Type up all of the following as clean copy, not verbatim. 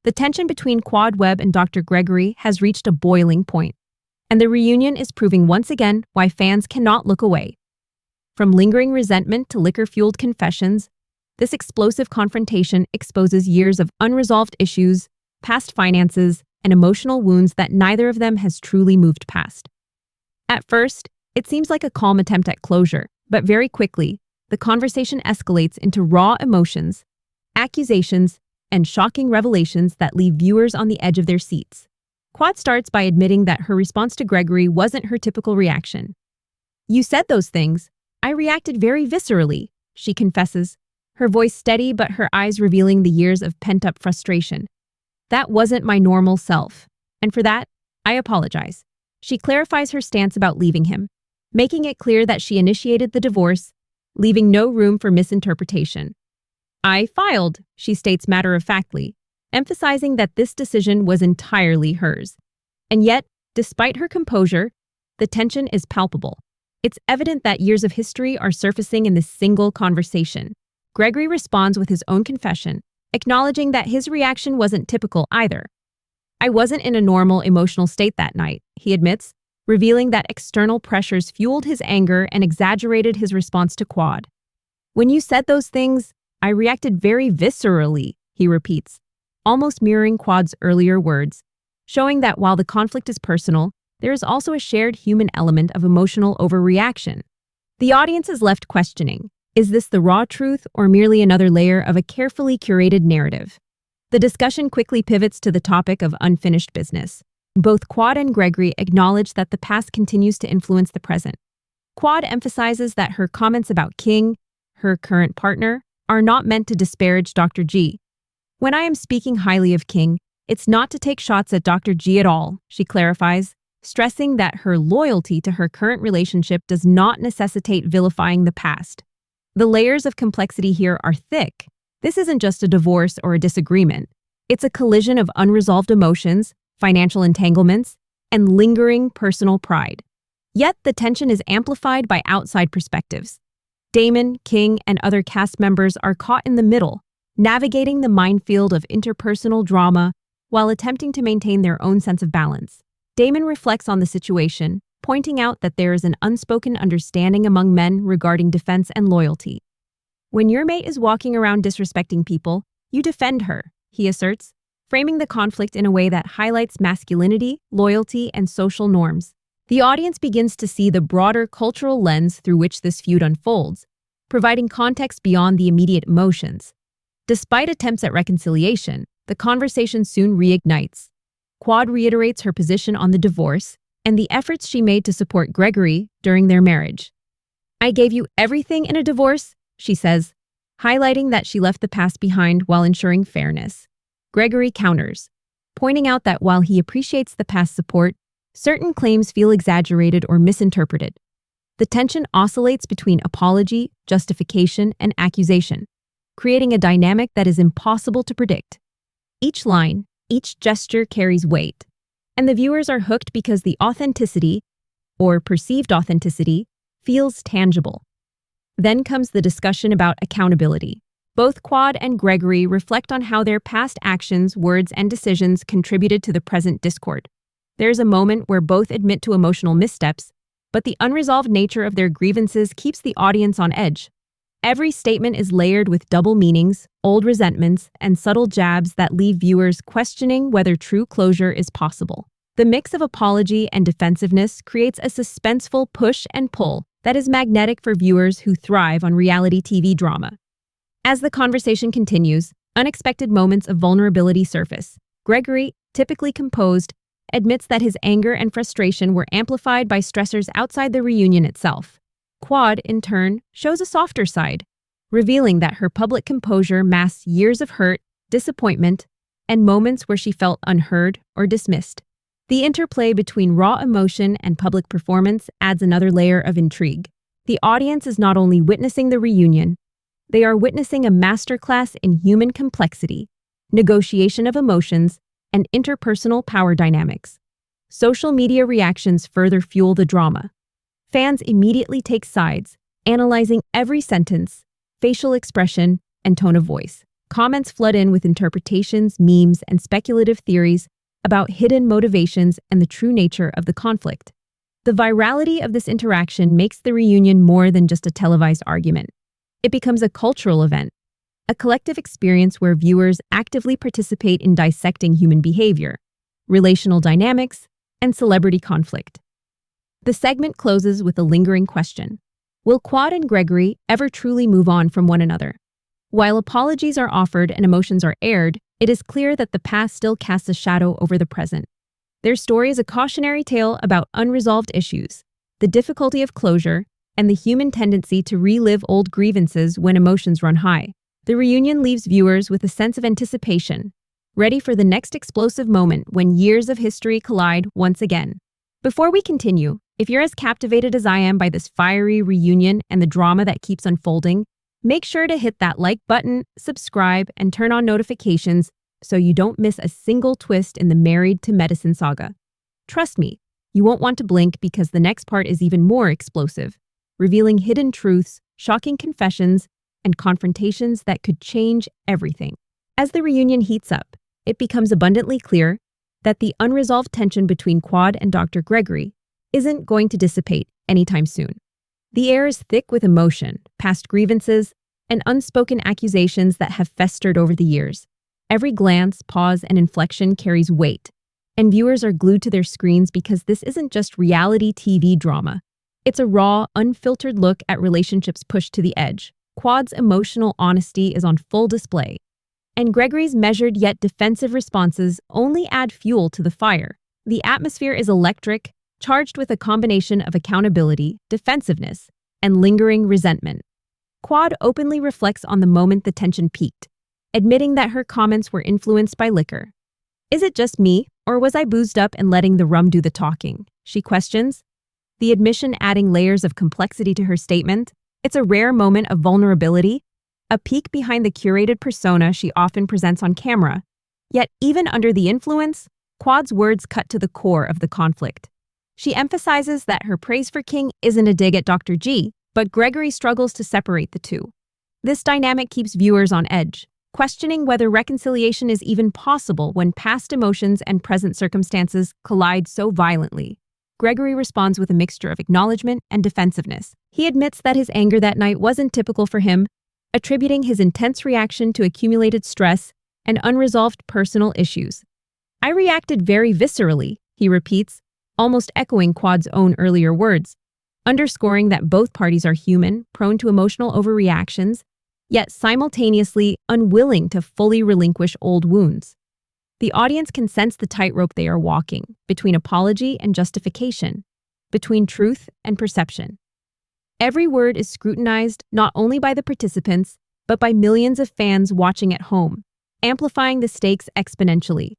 The tension between Quad Webb and Dr. Gregory has reached a boiling point, and the reunion is proving once again why fans cannot look away. From lingering resentment to liquor-fueled confessions, this explosive confrontation exposes years of unresolved issues, past finances, and emotional wounds that neither of them has truly moved past. At first, it seems like a calm attempt at closure, but very quickly, the conversation escalates into raw emotions, accusations, and shocking revelations that leave viewers on the edge of their seats. Quad starts by admitting that her response to Gregory wasn't her typical reaction. "You said those things. I reacted very viscerally," she confesses, her voice steady but her eyes revealing the years of pent-up frustration. "That wasn't my normal self, and for that, I apologize." She clarifies her stance about leaving him, making it clear that she initiated the divorce, leaving no room for misinterpretation. "I filed," she states matter-of-factly, emphasizing that this decision was entirely hers. And yet, despite her composure, the tension is palpable. It's evident that years of history are surfacing in this single conversation. Gregory responds with his own confession, acknowledging that his reaction wasn't typical either. "I wasn't in a normal emotional state that night," he admits, revealing that external pressures fueled his anger and exaggerated his response to Quad. "When you said those things, I reacted very viscerally," he repeats, almost mirroring Quad's earlier words, showing that while the conflict is personal, there is also a shared human element of emotional overreaction. The audience is left questioning, is this the raw truth or merely another layer of a carefully curated narrative? The discussion quickly pivots to the topic of unfinished business. Both Quad and Gregory acknowledge that the past continues to influence the present. Quad emphasizes that her comments about King, her current partner, are not meant to disparage Dr. G. "When I am speaking highly of King, it's not to take shots at Dr. G at all," she clarifies, stressing that her loyalty to her current relationship does not necessitate vilifying the past. The layers of complexity here are thick. This isn't just a divorce or a disagreement. It's a collision of unresolved emotions, financial entanglements, and lingering personal pride. Yet the tension is amplified by outside perspectives. Damon, King, and other cast members are caught in the middle, navigating the minefield of interpersonal drama while attempting to maintain their own sense of balance. Damon reflects on the situation, pointing out that there is an unspoken understanding among men regarding defense and loyalty. "When your mate is walking around disrespecting people, you defend her," he asserts, framing the conflict in a way that highlights masculinity, loyalty, and social norms. The audience begins to see the broader cultural lens through which this feud unfolds, providing context beyond the immediate emotions. Despite attempts at reconciliation, the conversation soon reignites. Quad reiterates her position on the divorce and the efforts she made to support Gregory during their marriage. "I gave you everything in a divorce," she says, highlighting that she left the past behind while ensuring fairness. Gregory counters, pointing out that while he appreciates the past support, certain claims feel exaggerated or misinterpreted. The tension oscillates between apology, justification, and accusation, creating a dynamic that is impossible to predict. Each line, each gesture carries weight, and the viewers are hooked because the authenticity, or perceived authenticity, feels tangible. Then comes the discussion about accountability. Both Quad and Gregory reflect on how their past actions, words, and decisions contributed to the present discord. There's a moment where both admit to emotional missteps, but the unresolved nature of their grievances keeps the audience on edge. Every statement is layered with double meanings, old resentments, and subtle jabs that leave viewers questioning whether true closure is possible. The mix of apology and defensiveness creates a suspenseful push and pull that is magnetic for viewers who thrive on reality TV drama. As the conversation continues, unexpected moments of vulnerability surface. Gregory, typically composed, admits that his anger and frustration were amplified by stressors outside the reunion itself. Quad, in turn, shows a softer side, revealing that her public composure masks years of hurt, disappointment, and moments where she felt unheard or dismissed. The interplay between raw emotion and public performance adds another layer of intrigue. The audience is not only witnessing the reunion, they are witnessing a masterclass in human complexity, negotiation of emotions, and interpersonal power dynamics. Social media reactions further fuel the drama. Fans immediately take sides, analyzing every sentence, facial expression, and tone of voice. Comments flood in with interpretations, memes, and speculative theories about hidden motivations and the true nature of the conflict. The virality of this interaction makes the reunion more than just a televised argument. It becomes a cultural event, a collective experience where viewers actively participate in dissecting human behavior, relational dynamics, and celebrity conflict. The segment closes with a lingering question. Will Quad and Gregory ever truly move on from one another? While apologies are offered and emotions are aired, it is clear that the past still casts a shadow over the present. Their story is a cautionary tale about unresolved issues, the difficulty of closure, and the human tendency to relive old grievances when emotions run high. The reunion leaves viewers with a sense of anticipation, ready for the next explosive moment when years of history collide once again. Before we continue, if you're as captivated as I am by this fiery reunion and the drama that keeps unfolding, make sure to hit that like button, subscribe, and turn on notifications so you don't miss a single twist in the Married to Medicine saga. Trust me, you won't want to blink because the next part is even more explosive, revealing hidden truths, shocking confessions, and confrontations that could change everything. As the reunion heats up, it becomes abundantly clear that the unresolved tension between Quad and Dr. Gregory isn't going to dissipate anytime soon. The air is thick with emotion, past grievances, and unspoken accusations that have festered over the years. Every glance, pause, and inflection carries weight, and viewers are glued to their screens because this isn't just reality TV drama. It's a raw, unfiltered look at relationships pushed to the edge. Quad's emotional honesty is on full display, and Gregory's measured yet defensive responses only add fuel to the fire. The atmosphere is electric, charged with a combination of accountability, defensiveness, and lingering resentment. Quad openly reflects on the moment the tension peaked, admitting that her comments were influenced by liquor. "Is it just me, or was I boozed up and letting the rum do the talking?" she questions, the admission adding layers of complexity to her statement. It's a rare moment of vulnerability, a peek behind the curated persona she often presents on camera. Yet even under the influence, Quad's words cut to the core of the conflict. She emphasizes that her praise for King isn't a dig at Dr. G, but Gregory struggles to separate the two. This dynamic keeps viewers on edge, questioning whether reconciliation is even possible when past emotions and present circumstances collide so violently. Gregory responds with a mixture of acknowledgement and defensiveness. He admits that his anger that night wasn't typical for him, attributing his intense reaction to accumulated stress and unresolved personal issues. "I reacted very viscerally," he repeats, almost echoing Quad's own earlier words, underscoring that both parties are human, prone to emotional overreactions, yet simultaneously unwilling to fully relinquish old wounds. The audience can sense the tightrope they are walking, between apology and justification, between truth and perception. Every word is scrutinized not only by the participants, but by millions of fans watching at home, amplifying the stakes exponentially.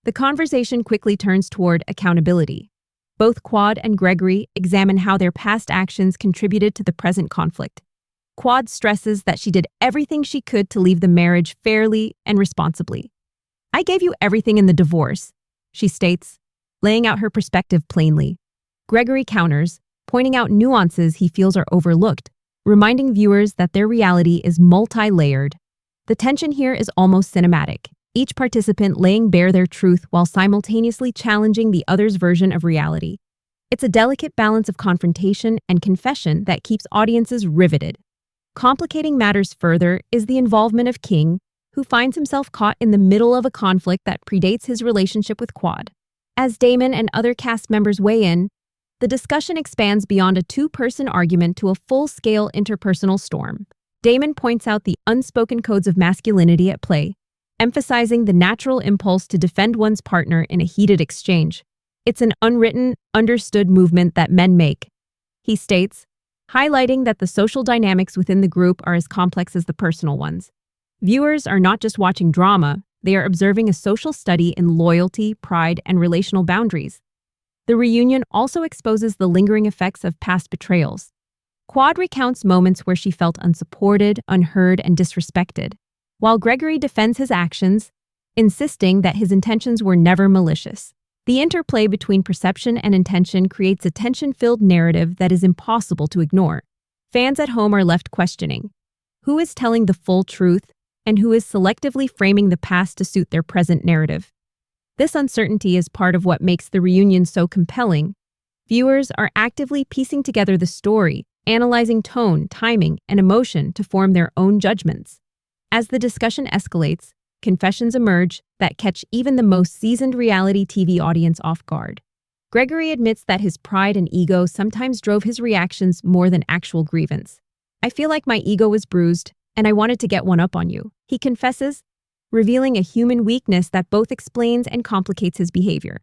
The conversation quickly turns toward accountability. Both Quad and Gregory examine how their past actions contributed to the present conflict. Quad stresses that she did everything she could to leave the marriage fairly and responsibly. "I gave you everything in the divorce," she states, laying out her perspective plainly. Gregory counters, pointing out nuances he feels are overlooked, reminding viewers that their reality is multi-layered. The tension here is almost cinematic, each participant laying bare their truth while simultaneously challenging the other's version of reality. It's a delicate balance of confrontation and confession that keeps audiences riveted. Complicating matters further is the involvement of King, who finds himself caught in the middle of a conflict that predates his relationship with Quad. As Damon and other cast members weigh in, the discussion expands beyond a two-person argument to a full-scale interpersonal storm. Damon points out the unspoken codes of masculinity at play, emphasizing the natural impulse to defend one's partner in a heated exchange. "It's an unwritten, understood movement that men make," he states, highlighting that the social dynamics within the group are as complex as the personal ones. Viewers are not just watching drama, they are observing a social study in loyalty, pride, and relational boundaries. The reunion also exposes the lingering effects of past betrayals. Quad recounts moments where she felt unsupported, unheard, and disrespected, while Gregory defends his actions, insisting that his intentions were never malicious. The interplay between perception and intention creates a tension-filled narrative that is impossible to ignore. Fans at home are left questioning, who is telling the full truth, and who is selectively framing the past to suit their present narrative. This uncertainty is part of what makes the reunion so compelling. Viewers are actively piecing together the story, analyzing tone, timing, and emotion to form their own judgments. As the discussion escalates, confessions emerge that catch even the most seasoned reality TV audience off guard. Gregory admits that his pride and ego sometimes drove his reactions more than actual grievance. "I feel like my ego was bruised, and I wanted to get one up on you," he confesses, revealing a human weakness that both explains and complicates his behavior.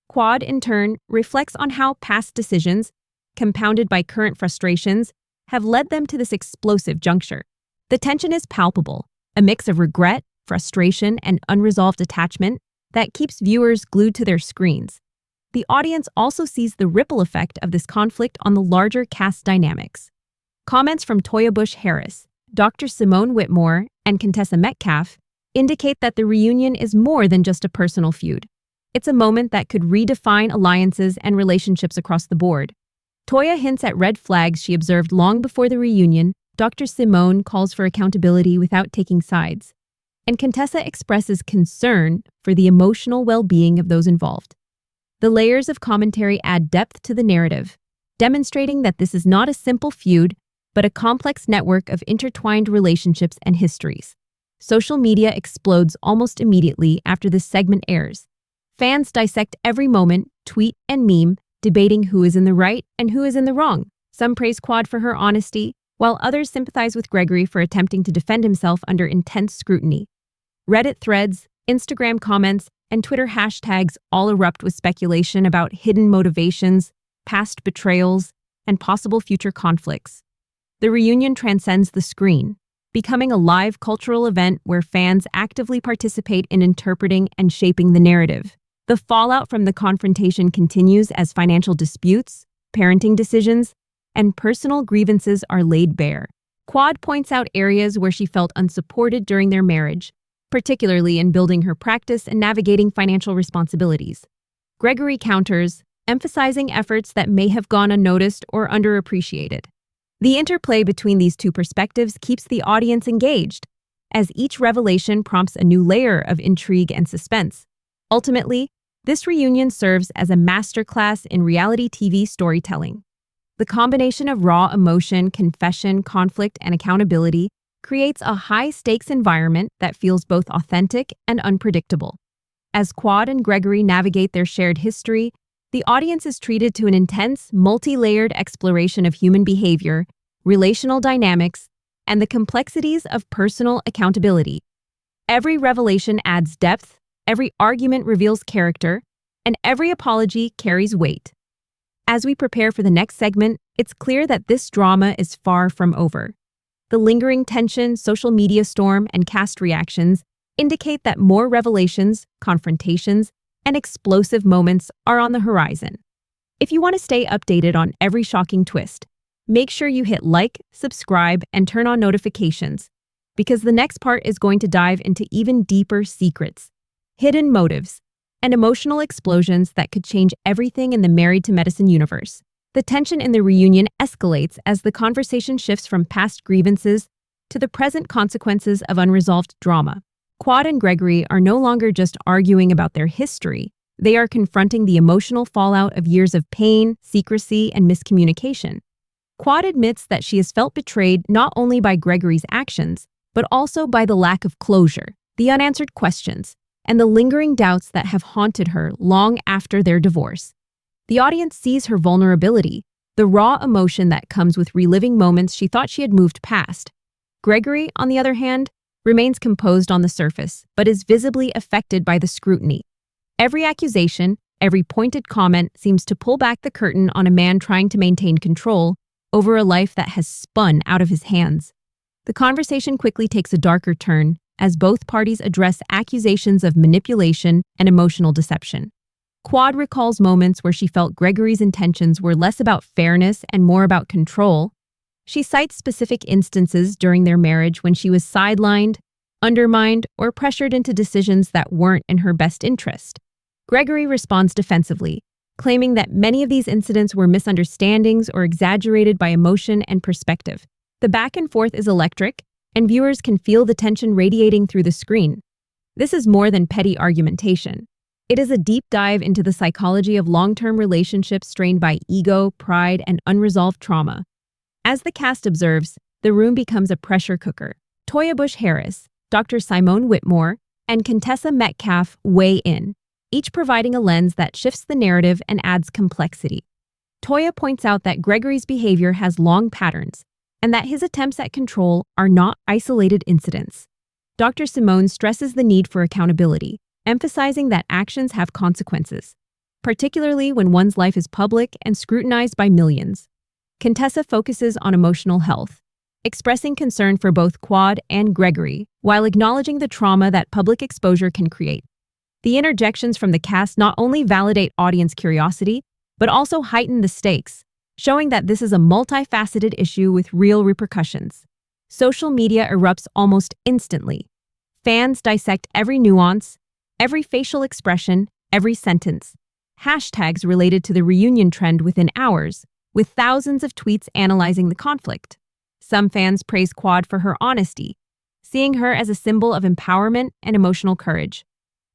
Quad, in turn, reflects on how past decisions, compounded by current frustrations, have led them to this explosive juncture. The tension is palpable, a mix of regret, frustration, and unresolved attachment that keeps viewers glued to their screens. The audience also sees the ripple effect of this conflict on the larger cast dynamics. Comments from Toya Bush-Harris, Dr. Simone Whitmore, and Contessa Metcalf indicate that the reunion is more than just a personal feud. It's a moment that could redefine alliances and relationships across the board. Toya hints at red flags she observed long before the reunion. Dr. Simone calls for accountability without taking sides, and Contessa expresses concern for the emotional well-being of those involved. The layers of commentary add depth to the narrative, demonstrating that this is not a simple feud, but a complex network of intertwined relationships and histories. Social media explodes almost immediately after this segment airs. Fans dissect every moment, tweet and meme, debating who is in the right and who is in the wrong. Some praise Quad for her honesty, while others sympathize with Gregory for attempting to defend himself under intense scrutiny. Reddit threads, Instagram comments, and Twitter hashtags all erupt with speculation about hidden motivations, past betrayals, and possible future conflicts. The reunion transcends the screen, becoming a live cultural event where fans actively participate in interpreting and shaping the narrative. The fallout from the confrontation continues as financial disputes, parenting decisions, and personal grievances are laid bare. Quad points out areas where she felt unsupported during their marriage, particularly in building her practice and navigating financial responsibilities. Gregory counters, emphasizing efforts that may have gone unnoticed or underappreciated. The interplay between these two perspectives keeps the audience engaged, as each revelation prompts a new layer of intrigue and suspense. Ultimately, this reunion serves as a masterclass in reality TV storytelling. The combination of raw emotion, confession, conflict, and accountability creates a high-stakes environment that feels both authentic and unpredictable. As Quad and Gregory navigate their shared history, the audience is treated to an intense, multi-layered exploration of human behavior, relational dynamics, and the complexities of personal accountability. Every revelation adds depth, every argument reveals character, and every apology carries weight. As we prepare for the next segment, it's clear that this drama is far from over. The lingering tension, social media storm, and cast reactions indicate that more revelations, confrontations, and explosive moments are on the horizon. If you want to stay updated on every shocking twist, make sure you hit like, subscribe, and turn on notifications, because the next part is going to dive into even deeper secrets, hidden motives, and emotional explosions that could change everything in the Married to Medicine universe. The tension in the reunion escalates as the conversation shifts from past grievances to the present consequences of unresolved drama. Quad and Gregory are no longer just arguing about their history, they are confronting the emotional fallout of years of pain, secrecy, and miscommunication. Quad admits that she has felt betrayed not only by Gregory's actions, but also by the lack of closure, the unanswered questions, and the lingering doubts that have haunted her long after their divorce. The audience sees her vulnerability, the raw emotion that comes with reliving moments she thought she had moved past. Gregory, on the other hand, remains composed on the surface, but is visibly affected by the scrutiny. Every accusation, every pointed comment seems to pull back the curtain on a man trying to maintain control over a life that has spun out of his hands. The conversation quickly takes a darker turn as both parties address accusations of manipulation and emotional deception. Quad recalls moments where she felt Gregory's intentions were less about fairness and more about control. She cites specific instances during their marriage when she was sidelined, undermined, or pressured into decisions that weren't in her best interest. Gregory responds defensively, claiming that many of these incidents were misunderstandings or exaggerated by emotion and perspective. The back and forth is electric, and viewers can feel the tension radiating through the screen. This is more than petty argumentation. It is a deep dive into the psychology of long-term relationships strained by ego, pride, and unresolved trauma. As the cast observes, the room becomes a pressure cooker. Toya Bush-Harris, Dr. Simone Whitmore, and Contessa Metcalf weigh in, each providing a lens that shifts the narrative and adds complexity. Toya points out that Gregory's behavior has long patterns, and that his attempts at control are not isolated incidents. Dr. Simone stresses the need for accountability, emphasizing that actions have consequences, particularly when one's life is public and scrutinized by millions. Contessa focuses on emotional health, expressing concern for both Quad and Gregory, while acknowledging the trauma that public exposure can create. The interjections from the cast not only validate audience curiosity, but also heighten the stakes, showing that this is a multifaceted issue with real repercussions. Social media erupts almost instantly. Fans dissect every nuance, every facial expression, every sentence. Hashtags related to the reunion trend within hours, with thousands of tweets analyzing the conflict. Some fans praise Quad for her honesty, seeing her as a symbol of empowerment and emotional courage.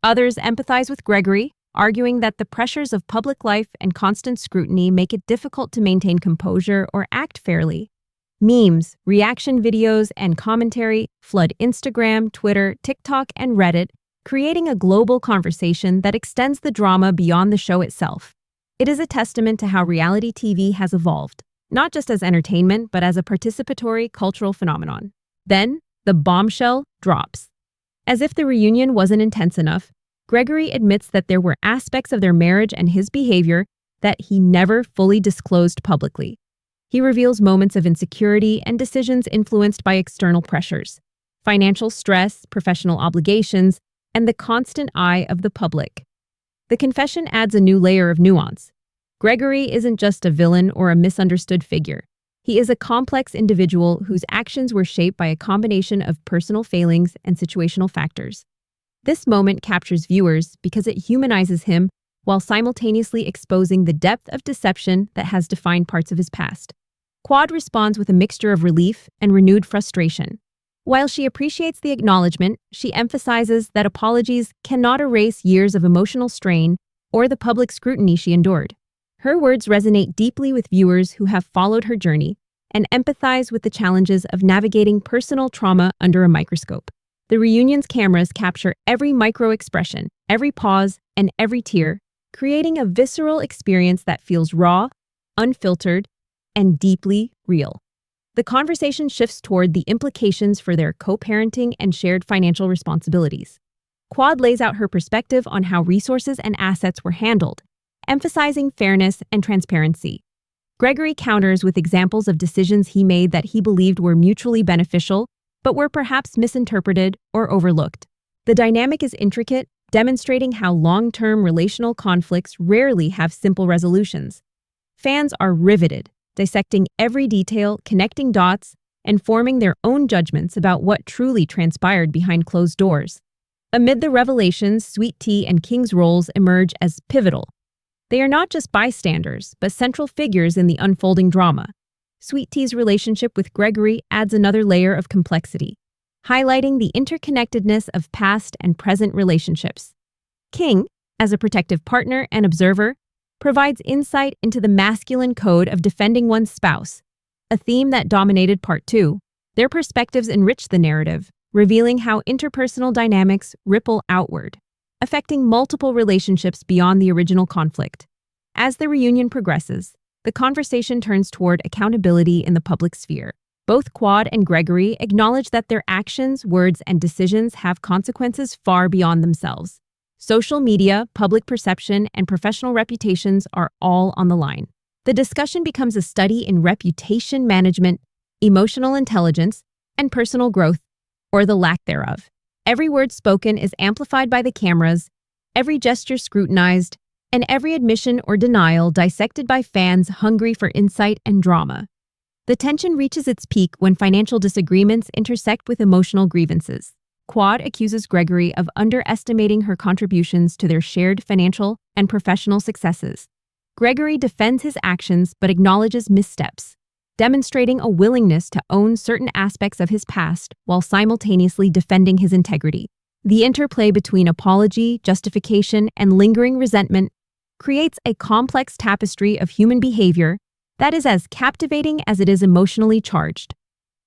Others empathize with Gregory, arguing that the pressures of public life and constant scrutiny make it difficult to maintain composure or act fairly. Memes, reaction videos, and commentary flood Instagram, Twitter, TikTok, and Reddit, creating a global conversation that extends the drama beyond the show itself. It is a testament to how reality TV has evolved, not just as entertainment, but as a participatory cultural phenomenon. Then, the bombshell drops. As if the reunion wasn't intense enough, Gregory admits that there were aspects of their marriage and his behavior that he never fully disclosed publicly. He reveals moments of insecurity and decisions influenced by external pressures, financial stress, professional obligations, and the constant eye of the public. The confession adds a new layer of nuance. Gregory isn't just a villain or a misunderstood figure. He is a complex individual whose actions were shaped by a combination of personal failings and situational factors. This moment captures viewers because it humanizes him while simultaneously exposing the depth of deception that has defined parts of his past. Quad responds with a mixture of relief and renewed frustration. While she appreciates the acknowledgement, she emphasizes that apologies cannot erase years of emotional strain or the public scrutiny she endured. Her words resonate deeply with viewers who have followed her journey and empathize with the challenges of navigating personal trauma under a microscope. The reunion's cameras capture every micro-expression, every pause, and every tear, creating a visceral experience that feels raw, unfiltered, and deeply real. The conversation shifts toward the implications for their co-parenting and shared financial responsibilities. Quad lays out her perspective on how resources and assets were handled, emphasizing fairness and transparency. Gregory counters with examples of decisions he made that he believed were mutually beneficial, but were perhaps misinterpreted or overlooked. The dynamic is intricate, demonstrating how long-term relational conflicts rarely have simple resolutions. Fans are riveted, dissecting every detail, connecting dots, and forming their own judgments about what truly transpired behind closed doors. Amid the revelations, Sweet Tea and King's roles emerge as pivotal. They are not just bystanders, but central figures in the unfolding drama. Sweet Tea's relationship with Gregory adds another layer of complexity, highlighting the interconnectedness of past and present relationships. King, as a protective partner and observer, provides insight into the masculine code of defending one's spouse, a theme that dominated Part 2. Their perspectives enrich the narrative, revealing how interpersonal dynamics ripple outward, affecting multiple relationships beyond the original conflict. As the reunion progresses, the conversation turns toward accountability in the public sphere. Both Quad and Gregory acknowledge that their actions, words, and decisions have consequences far beyond themselves. Social media, public perception, and professional reputations are all on the line. The discussion becomes a study in reputation management, emotional intelligence, and personal growth, or the lack thereof. Every word spoken is amplified by the cameras, every gesture scrutinized, and every admission or denial dissected by fans hungry for insight and drama. The tension reaches its peak when financial disagreements intersect with emotional grievances. Quad accuses Gregory of underestimating her contributions to their shared financial and professional successes. Gregory defends his actions but acknowledges missteps, demonstrating a willingness to own certain aspects of his past while simultaneously defending his integrity. The interplay between apology, justification, and lingering resentment creates a complex tapestry of human behavior that is as captivating as it is emotionally charged.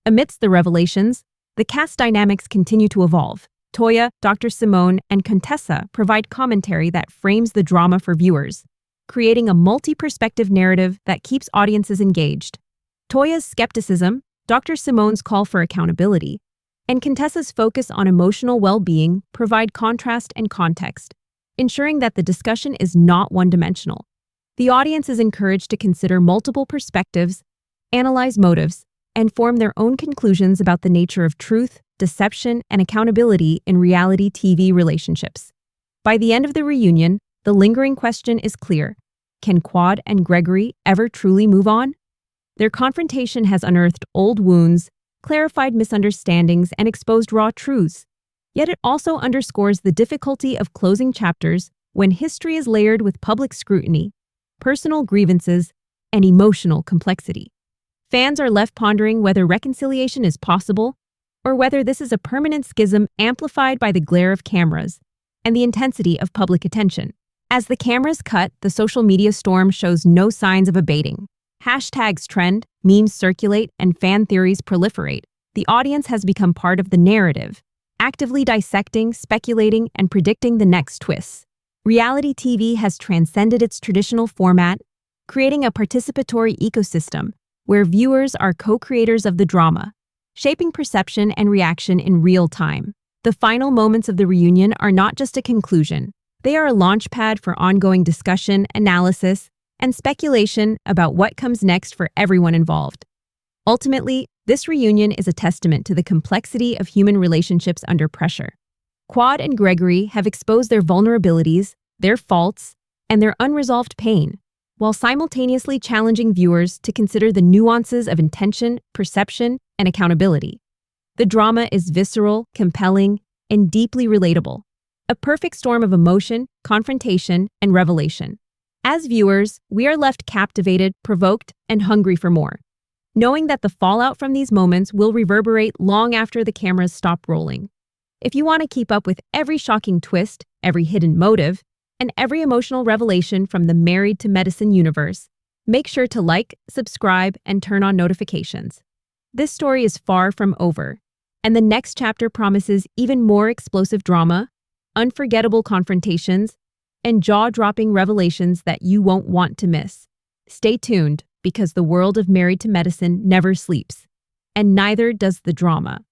Amidst the revelations, the cast dynamics continue to evolve. Toya, Dr. Simone, and Contessa provide commentary that frames the drama for viewers, creating a multi-perspective narrative that keeps audiences engaged. Toya's skepticism, Dr. Simone's call for accountability, and Contessa's focus on emotional well-being provide contrast and context, ensuring that the discussion is not one-dimensional. The audience is encouraged to consider multiple perspectives, analyze motives, and form their own conclusions about the nature of truth, deception, and accountability in reality TV relationships. By the end of the reunion, the lingering question is clear: can Quad and Gregory ever truly move on? Their confrontation has unearthed old wounds, clarified misunderstandings, and exposed raw truths. Yet it also underscores the difficulty of closing chapters when history is layered with public scrutiny, personal grievances, and emotional complexity. Fans are left pondering whether reconciliation is possible or whether this is a permanent schism amplified by the glare of cameras and the intensity of public attention. As the cameras cut, the social media storm shows no signs of abating. Hashtags trend, memes circulate, and fan theories proliferate. The audience has become part of the narrative, actively dissecting, speculating, and predicting the next twists. Reality TV has transcended its traditional format, creating a participatory ecosystem where viewers are co-creators of the drama, shaping perception and reaction in real time. The final moments of the reunion are not just a conclusion. They are a launchpad for ongoing discussion, analysis, and speculation about what comes next for everyone involved. Ultimately, this reunion is a testament to the complexity of human relationships under pressure. Quad and Gregory have exposed their vulnerabilities, their faults, and their unresolved pain, while simultaneously challenging viewers to consider the nuances of intention, perception, and accountability. The drama is visceral, compelling, and deeply relatable, a perfect storm of emotion, confrontation, and revelation. As viewers, we are left captivated, provoked, and hungry for more, knowing that the fallout from these moments will reverberate long after the cameras stop rolling. If you want to keep up with every shocking twist, every hidden motive, and every emotional revelation from the Married to Medicine universe, make sure to like, subscribe, and turn on notifications. This story is far from over, and the next chapter promises even more explosive drama, unforgettable confrontations, and jaw-dropping revelations that you won't want to miss. Stay tuned, because the world of Married to Medicine never sleeps, and neither does the drama.